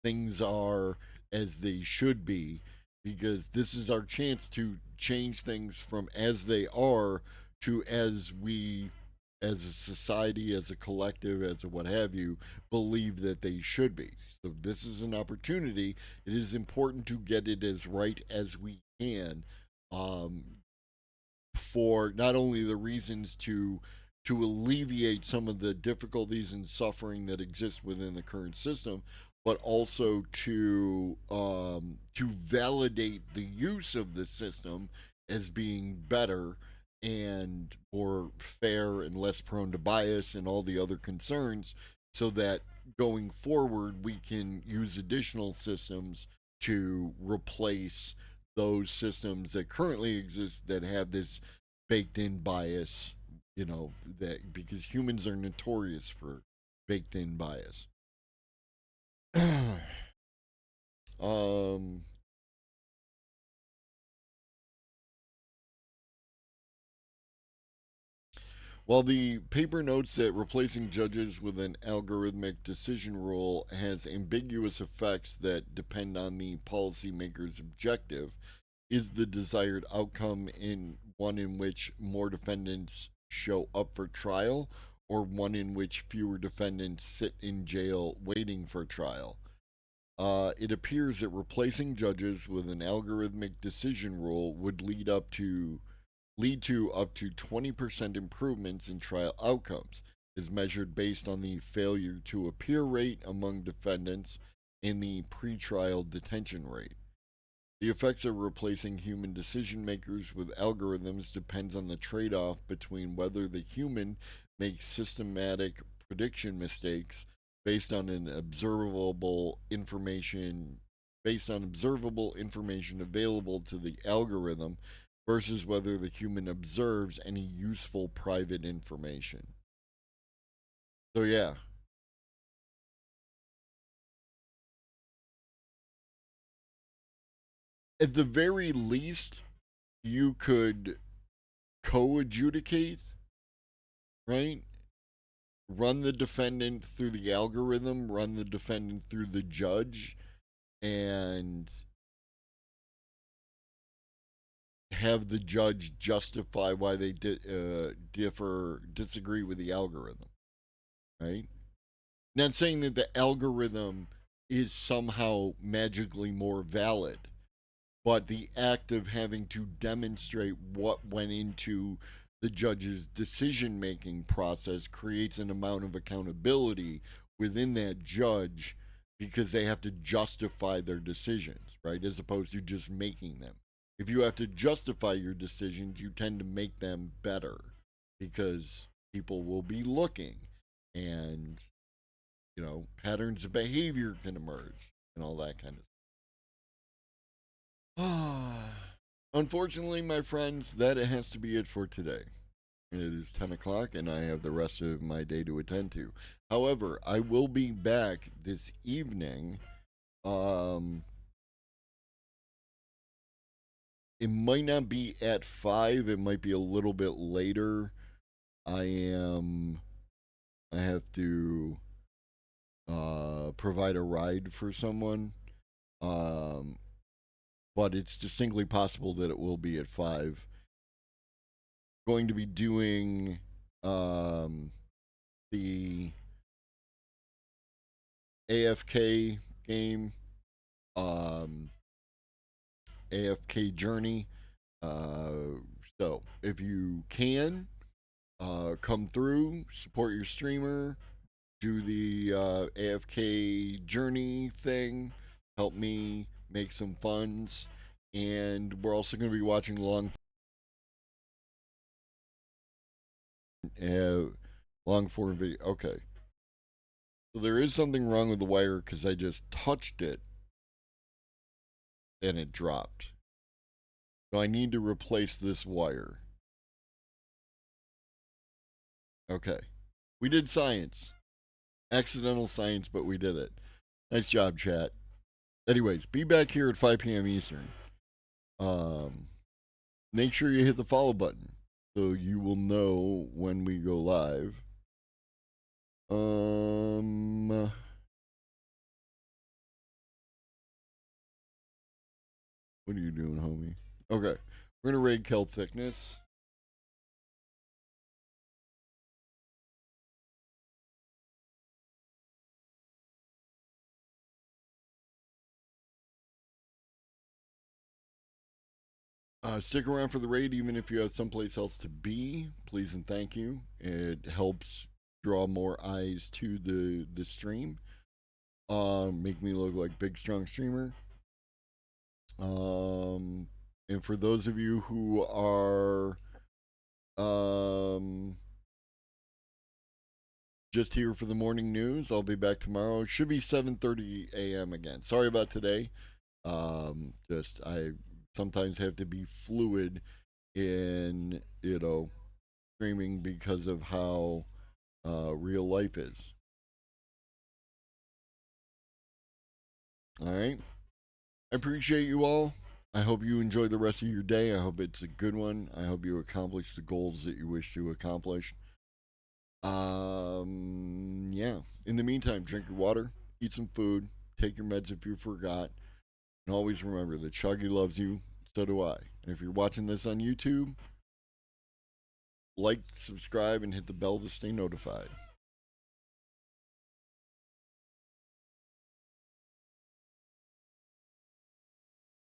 things are as they should be, because this is our chance to change things from as they are to as we, as a society, as a collective, as a what have you, believe that they should be. So this is an opportunity. It is important to get it as right as we can, um, for not only the reasons to alleviate some of the difficulties and suffering that exist within the current system, but also to validate the use of the system as being better and more fair and less prone to bias and all the other concerns, so that going forward we can use additional systems to replace those systems that currently exist that have this baked in bias, that because humans are notorious for baked in bias. um While the paper notes that replacing judges with an algorithmic decision rule has ambiguous effects that depend on the policymaker's objective, is the desired outcome in one in which more defendants show up for trial, or one in which fewer defendants sit in jail waiting for trial? It appears that replacing judges with an algorithmic decision rule would lead to up to 20% improvements in trial outcomes, as measured based on the failure to appear rate among defendants and the pretrial detention rate. The effects of replacing human decision makers with algorithms depends on the trade-off between whether the human makes systematic prediction mistakes based on an observable information based on observable information available to the algorithm, versus whether the human observes any useful private information. So yeah, at the very least you could co-adjudicate, right? Run the defendant through the algorithm, run the defendant through the judge, and have the judge justify why they disagree with the algorithm, right? Not saying that the algorithm is somehow magically more valid, but the act of having to demonstrate what went into the judge's decision making process creates an amount of accountability within that judge, because they have to justify their decisions, right? As opposed to just making them. If you have to justify your decisions, you tend to make them better because people will be looking, and, patterns of behavior can emerge and all that kind of Unfortunately, my friends, that has to be it for today. It is 10 o'clock and I have the rest of my day to attend to. However, I will be back this evening. Um, it might not be at 5, it might be a little bit later. I have to provide a ride for someone. Um, but it's distinctly possible that it will be at 5. Going to be doing um, the AFK game, um, AFK Journey. So if you can, come through, support your streamer, do the AFK Journey thing. help me make some funds. And we're also going to be watching long form video. Okay. So there is something wrong with the wire because I just touched it and it dropped. So I need to replace this wire. Okay. We did science. Accidental science, but we did it. Nice job, chat. Anyways, be back here at 5 p.m. Eastern. Make sure you hit the follow button so you will know when we go live. What are you doing, homie? Okay. We're gonna raid Kel Thickness. Stick around for the raid, even if you have someplace else to be. Please and thank you. It helps draw more eyes to the stream. Make me look like big strong streamer. And for those of you who are just here for the morning news, I'll be back tomorrow. It should be 7:30 a.m. again. Sorry about today. Just I sometimes have to be fluid in streaming because of how real life is. All right. I appreciate you all. I hope you enjoy the rest of your day. I hope it's a good one. I hope you accomplish the goals that you wish to accomplish. Yeah. In the meantime, drink your water, eat some food, take your meds if you forgot, and always remember that Shaggy loves you. So do I. And if you're watching this on YouTube, like, subscribe, and hit the bell to stay notified.